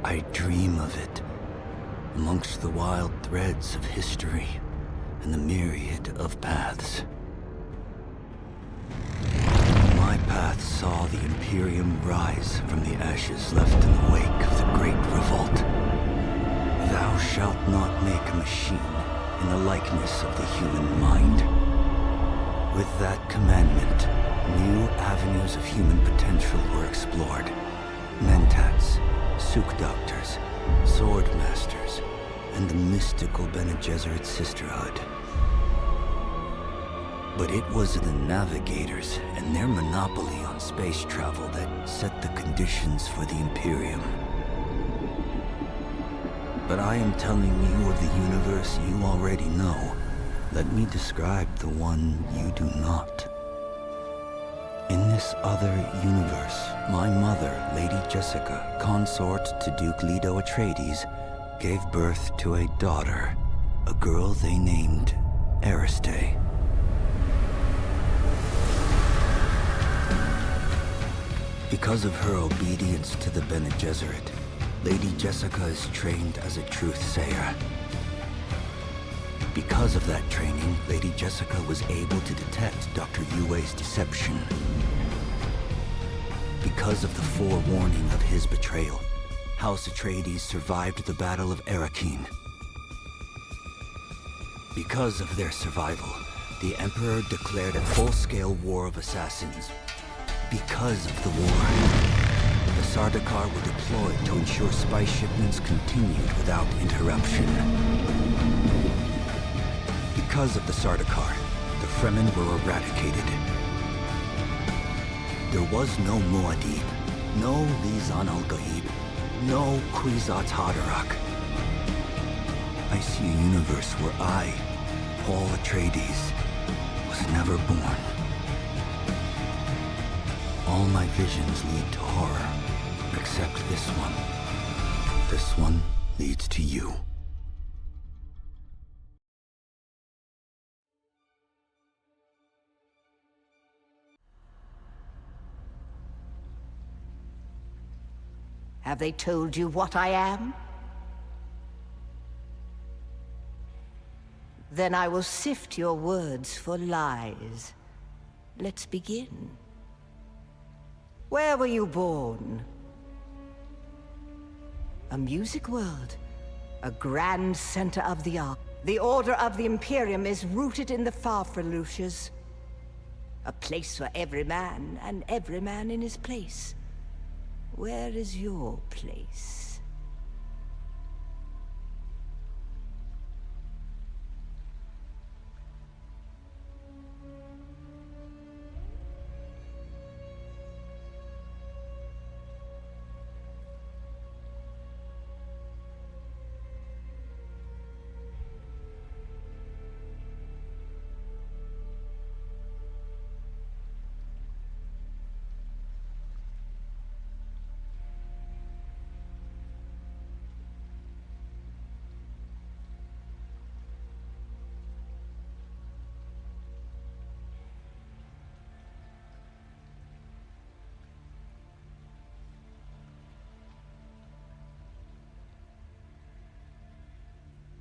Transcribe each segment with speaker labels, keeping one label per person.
Speaker 1: I dream of it, amongst the wild threads of history and the myriad of paths. My path saw the Imperium rise from the ashes left in the wake of the Great Revolt. Thou shalt not make a machine in the likeness of the human mind. With that commandment, new avenues of human potential were explored. Mentats, Suk Doctors, Sword Masters, and the mystical Bene Gesserit Sisterhood. But it was the Navigators and their monopoly on space travel that set the conditions for the Imperium. But I am telling you of the universe you already know. Let me describe the one you do not. In this other universe, my mother, Lady Jessica, consort to Duke Leto Atreides, gave birth to a daughter, a girl they named Ariste. Because of her obedience to the Bene Gesserit, Lady Jessica is trained as a truth-sayer. Because of that training, Lady Jessica was able to detect Dr. Yue's deception. Because of the forewarning of his betrayal, House Atreides survived the Battle of Arrakis. Because of their survival, the Emperor declared a full-scale war of assassins. Because of the war, the Sardaukar were deployed to ensure spice shipments continued without interruption. Because of the Sardaukar, the Fremen were eradicated. There was no Muad'Dib, no Lisan al-Gaib, no Kwisatz Haderach. I see a universe where I, Paul Atreides, was never born. All my visions lead to horror, except this one. This one leads to you.
Speaker 2: Have they told you what I am? Then I will sift your words for lies. Let's begin. Where were you born? A music world, a grand center of the art. The order of the Imperium is rooted in the Farfreluches. A place for every man, and every man in his place. Where is your place?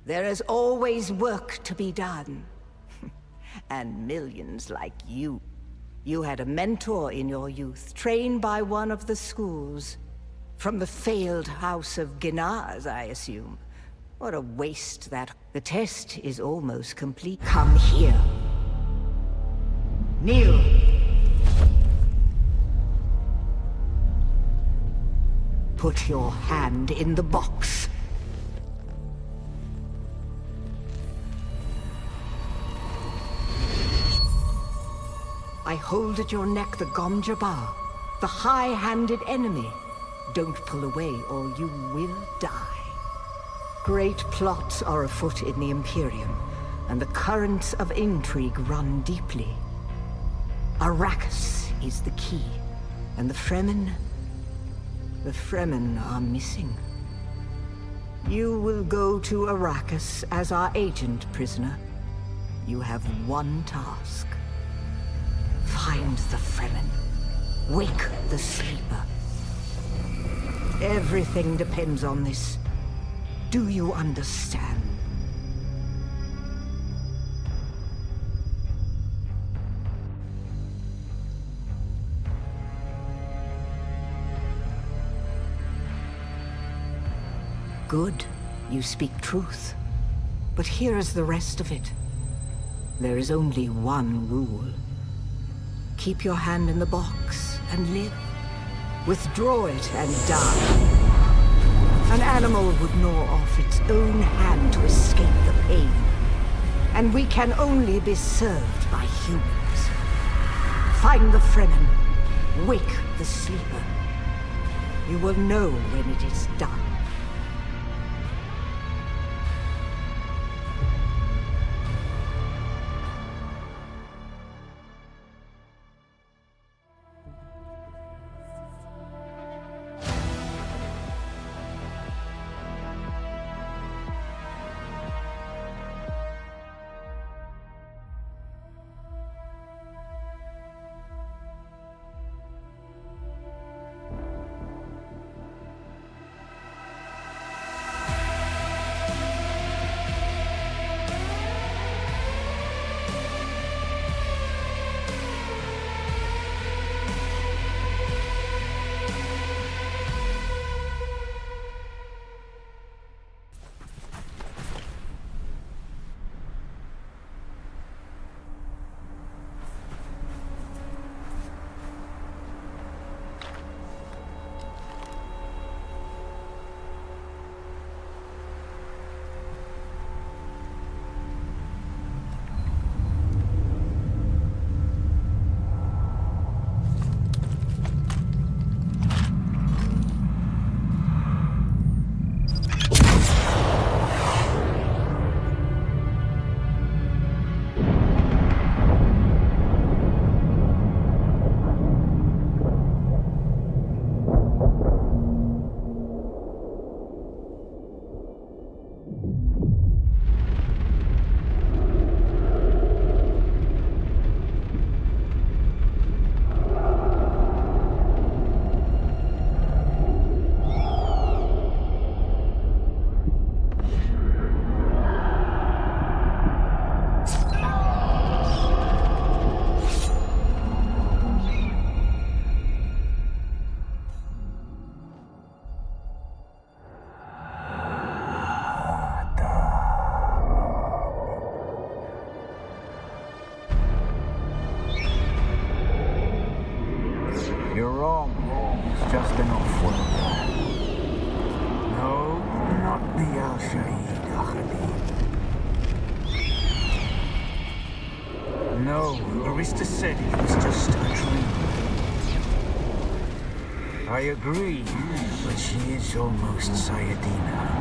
Speaker 2: There is always work to be done. And millions like you. You had a mentor in your youth, trained by one of the schools. From the failed house of Genaz, I assume. What a waste that... The test is almost complete. Come here. Kneel. Put your hand in the box. I hold at your neck the Gom Jabbar, the high-handed enemy. Don't pull away or you will die. Great plots are afoot in the Imperium, and the currents of intrigue run deeply. Arrakis is the key, and the Fremen are missing. You will go to Arrakis as our agent, prisoner. You have one task. Find the Fremen. Wake the sleeper. Everything depends on this. Do you understand? Good. You speak truth. But here is the rest of it. There is only one rule. Keep your hand in the box and live. Withdraw it and die. An animal would gnaw off its own hand to escape the pain. And we can only be served by humans. Find the Fremen. Wake the sleeper. You will know when it is done.
Speaker 3: You're wrong. It's just an off-world. No, not the Al-Shaheed, Ahadi. No, Arista said it was just a dream. I agree, but she is almost Sayadina.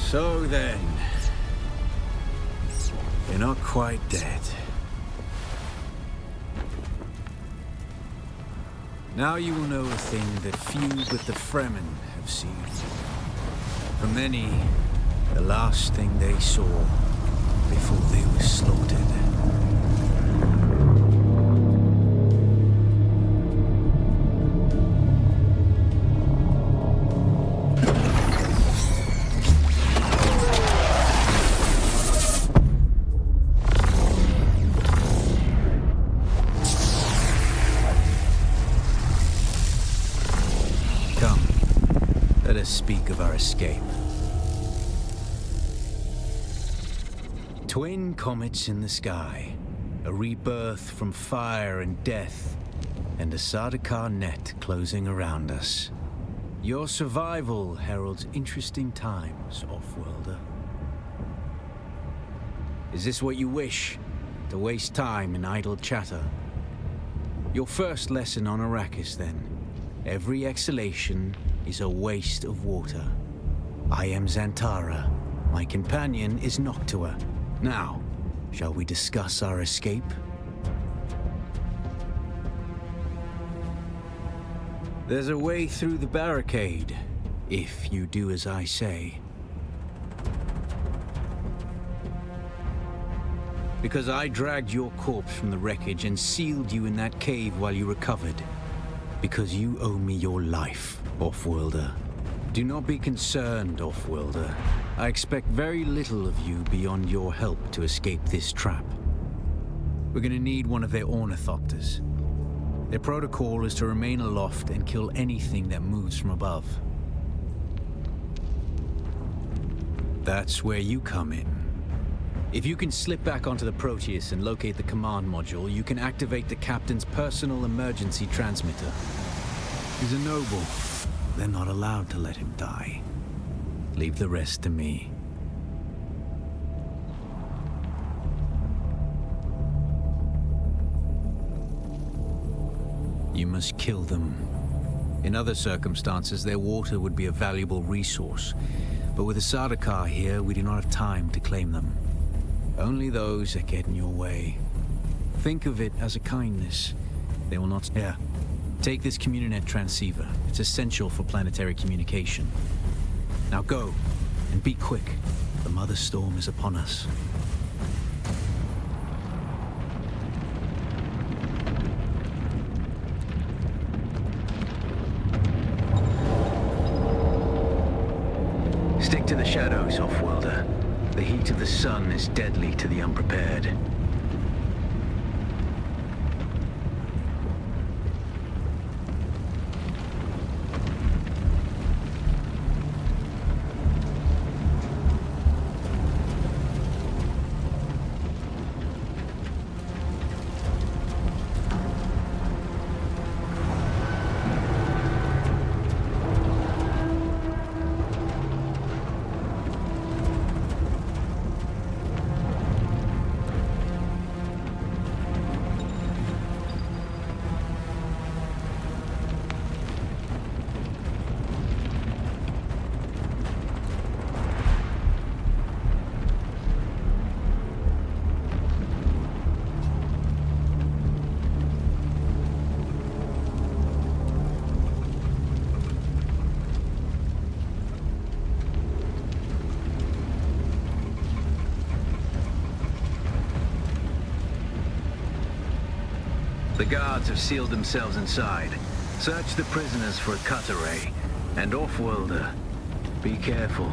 Speaker 4: So then, you're not quite dead. Now you will know a thing that few but the Fremen have seen. For many, the last thing they saw before they were slaughtered. Speak of our escape. Twin comets in the sky, a rebirth from fire and death, and a Sardaukar net closing around us. Your survival heralds interesting times, off-worlder. Is this what you wish? To waste time in idle chatter? Your first lesson on Arrakis, then. Every exhalation is a waste of water. I am Xantara. My companion is Noctua. Now, shall we discuss our escape? There's a way through the barricade, if you do as I say. Because I dragged your corpse from the wreckage and sealed you in that cave while you recovered. Because you owe me your life, off-worlder. Do not be concerned, off-worlder. I expect very little of you beyond your help to escape this trap. We're gonna need one of their ornithopters. Their protocol is to remain aloft and kill anything that moves from above. That's where you come in. If you can slip back onto the Proteus and locate the command module, you can activate the captain's personal emergency transmitter. He's a noble. They're not allowed to let him die. Leave the rest to me. You must kill them. In other circumstances, their water would be a valuable resource. But with the Sardaukar here, we do not have time to claim them. Only those that get in your way. Think of it as a kindness. They will not... Here, take this Communinet transceiver. It's essential for planetary communication. Now go, and be quick. The Mother Storm is upon us. Stick to the shadows, off-worlder. The heat of the sun is deadly to the unprepared. The guards have sealed themselves inside. Search the prisoners for a cut array. And off-worlder, be careful.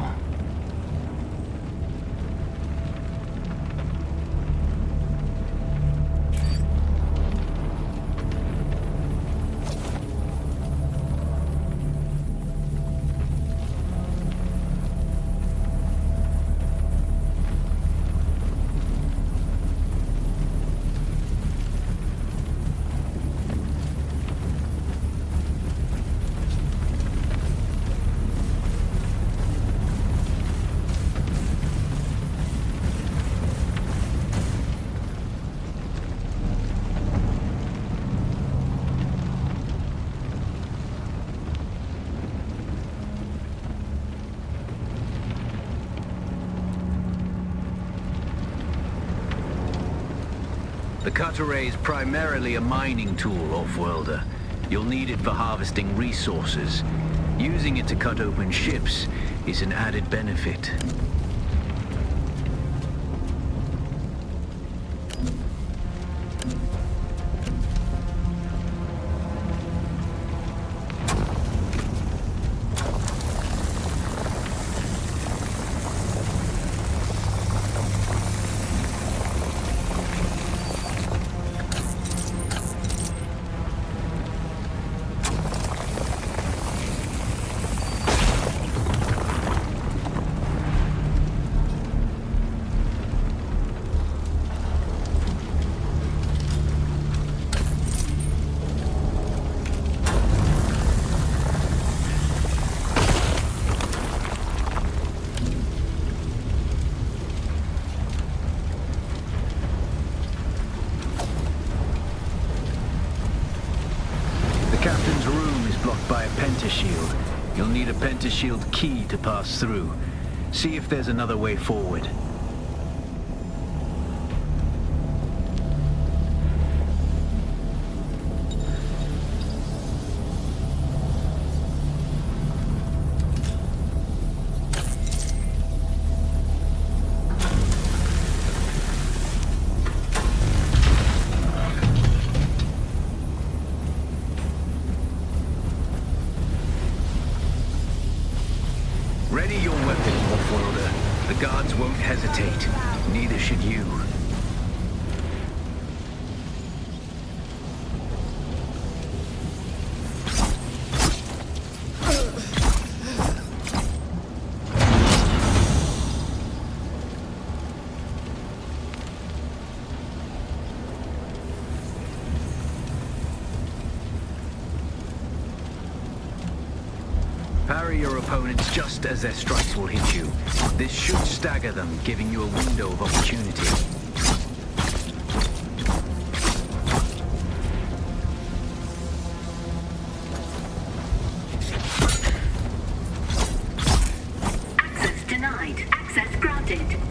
Speaker 4: The cutter ray is primarily a mining tool, off-worlder. You'll need it for harvesting resources. Using it to cut open ships is an added benefit. Shield. You'll need a pentashield key to pass through. See if there's another way forward. Ready your weapon, off-worlder. The guards won't hesitate. Neither should you. Parry your opponents just as their strikes will hit you. This should stagger them, giving you a window of opportunity.
Speaker 5: Access denied. Access granted.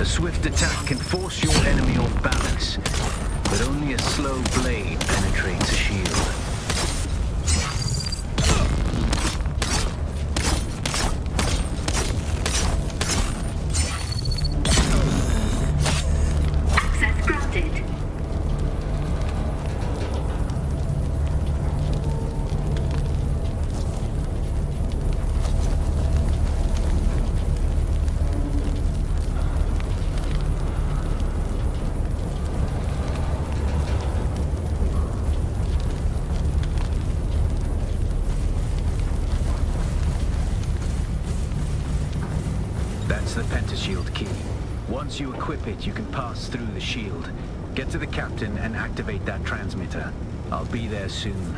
Speaker 4: swift attack can force your enemy off balance, but only a slow blade penetrates a shield.
Speaker 5: Access granted.
Speaker 4: That's the pentashield key. Once you equip it, you can pass through the shield. Get to the captain and activate that transmitter. I'll be there soon.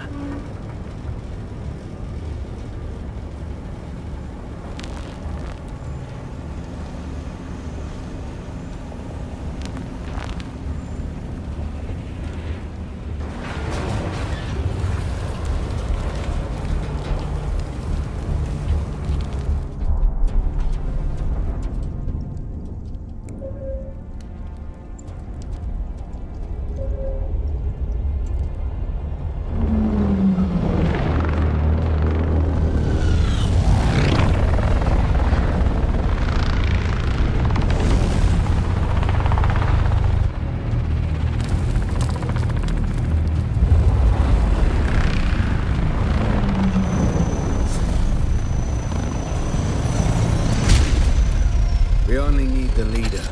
Speaker 4: We only need the leader.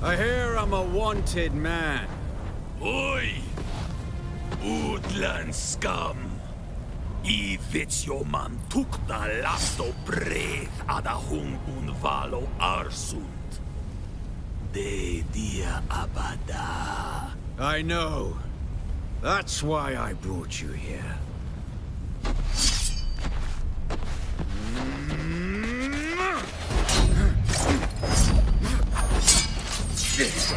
Speaker 4: I hear I'm a wanted man.
Speaker 6: Oi! Woodland scum! I vits jo man tukta last og breið ada hungun valo arsund. De dia abada.
Speaker 4: I know. That's why I brought you here.
Speaker 6: Stitch.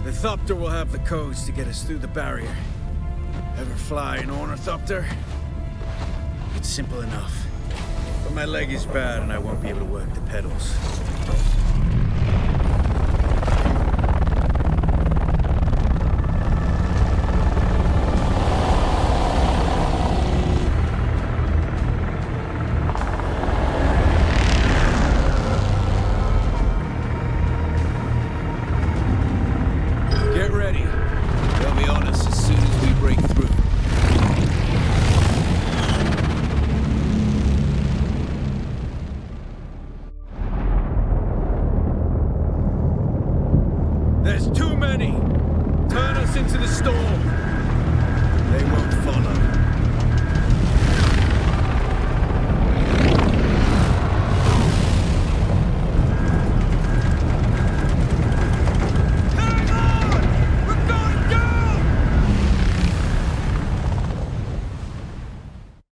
Speaker 4: The Thopter will have the codes to get us through the barrier. Ever fly an ornithopter? It's simple enough. But my leg is bad and I won't be able to work the pedals. Get ready. They'll be on us as soon as we break through. There's too many! Turn us into the storm! They won't